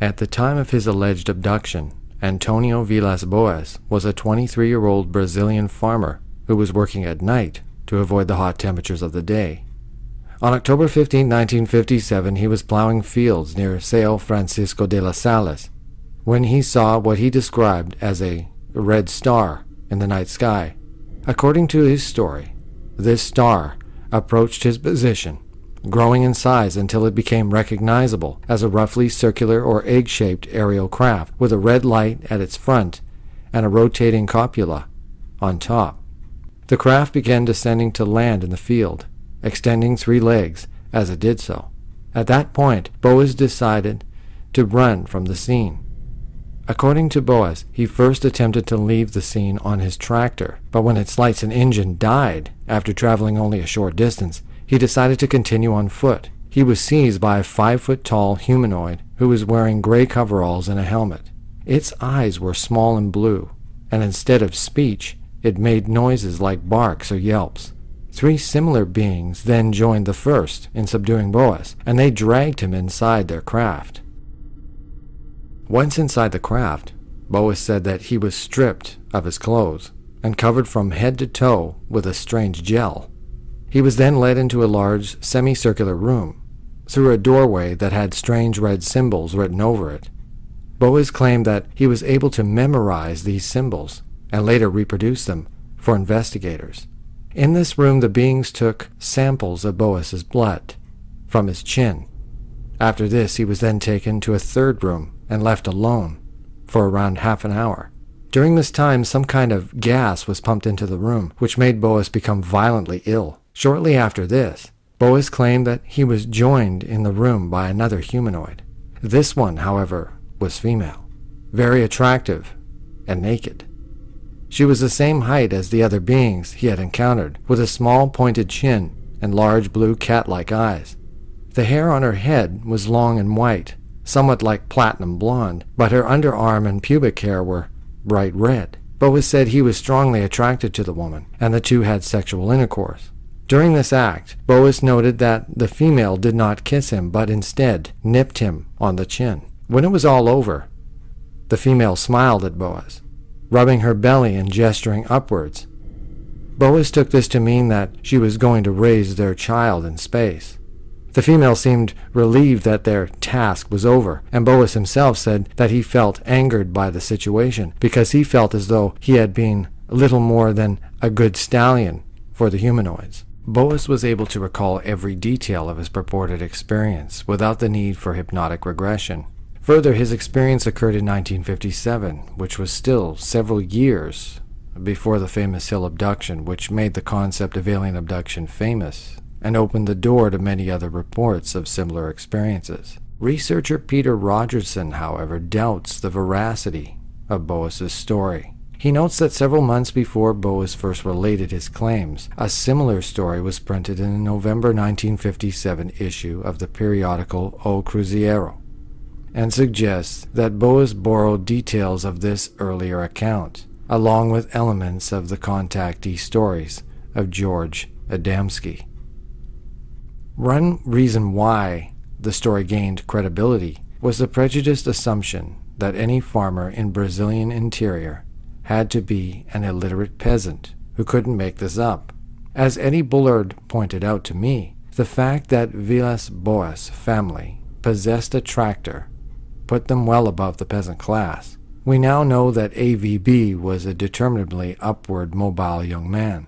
At the time of his alleged abduction, Antonio Villas-Boas was a 23-year-old Brazilian farmer who was working at night to avoid the hot temperatures of the day. On October 15, 1957, he was plowing fields near São Francisco de las Salas when he saw what he described as a red star in the night sky. According to his story, this star approached his position, growing in size until it became recognizable as a roughly circular or egg-shaped aerial craft with a red light at its front and a rotating cupola on top. The craft began descending to land in the field, extending 3 legs as it did so. At that point, Boas decided to run from the scene. According to Boas, he first attempted to leave the scene on his tractor, but when its lights and engine died after traveling only a short distance, he decided to continue on foot. He was seized by a 5-foot-tall humanoid who was wearing gray coveralls and a helmet. Its eyes were small and blue, and instead of speech, it made noises like barks or yelps. 3 similar beings then joined the first in subduing Boas, and they dragged him inside their craft. Once inside the craft, Boas said that he was stripped of his clothes and covered from head to toe with a strange gel. He was then led into a large semicircular room through a doorway that had strange red symbols written over it. Boas claimed that he was able to memorize these symbols and later reproduce them for investigators. In this room, the beings took samples of Boas's blood from his chin. After this, he was then taken to a third room and left alone for around half an hour. During this time, some kind of gas was pumped into the room, which made Boas become violently ill. Shortly after this, Boas claimed that he was joined in the room by another humanoid. This one, however, was female, very attractive and naked. She was the same height as the other beings he had encountered, with a small pointed chin and large blue cat-like eyes. The hair on her head was long and white, somewhat like platinum blonde, but her underarm and pubic hair were bright red. Boas said he was strongly attracted to the woman, and the two had sexual intercourse. During this act, Boas noted that the female did not kiss him, but instead nipped him on the chin. When it was all over, the female smiled at Boas, rubbing her belly and gesturing upwards. Boas took this to mean that she was going to raise their child in space. The female seemed relieved that their task was over, and Boas himself said that he felt angered by the situation because he felt as though he had been little more than a good stallion for the humanoids. Boas was able to recall every detail of his purported experience without the need for hypnotic regression. Further, his experience occurred in 1957, which was still several years before the famous Hill abduction, which made the concept of alien abduction famous and opened the door to many other reports of similar experiences. Researcher Peter Rogerson, however, doubts the veracity of Boas's story. He notes that several months before Boas first related his claims, a similar story was printed in a November 1957 issue of the periodical O Cruzeiro, and suggests that Boas borrowed details of this earlier account, along with elements of the contactee stories of George Adamski. One reason why the story gained credibility was the prejudiced assumption that any farmer in Brazilian interior had to be an illiterate peasant who couldn't make this up. As Eddie Bullard pointed out to me, the fact that Villas-Boas family possessed a tractor put them well above the peasant class. We now know that AVB was a determinedly upward mobile young man,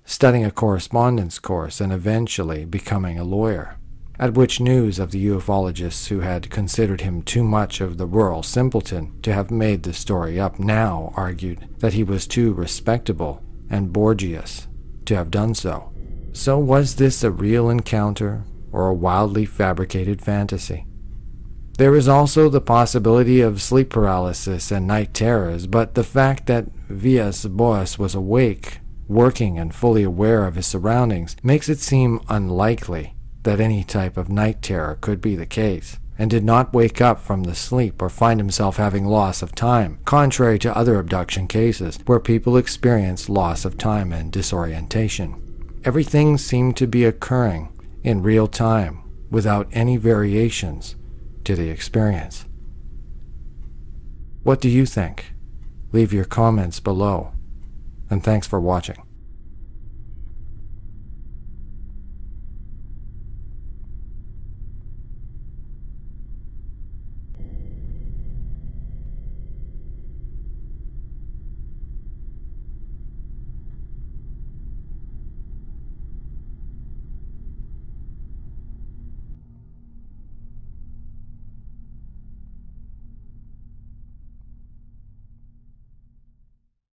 studying a correspondence course and eventually becoming a lawyer, at which news of the ufologists who had considered him too much of the rural simpleton to have made the story up now argued that he was too respectable and Borgias to have done so. So was this a real encounter or a wildly fabricated fantasy? There is also the possibility of sleep paralysis and night terrors, but the fact that Villas-Boas was awake, working and fully aware of his surroundings, makes it seem unlikely that any type of night terror could be the case, and did not wake up from the sleep or find himself having loss of time, contrary to other abduction cases where people experience loss of time and disorientation. Everything seemed to be occurring in real time without any variations to the experience. What do you think? Leave your comments below. And thanks for watching.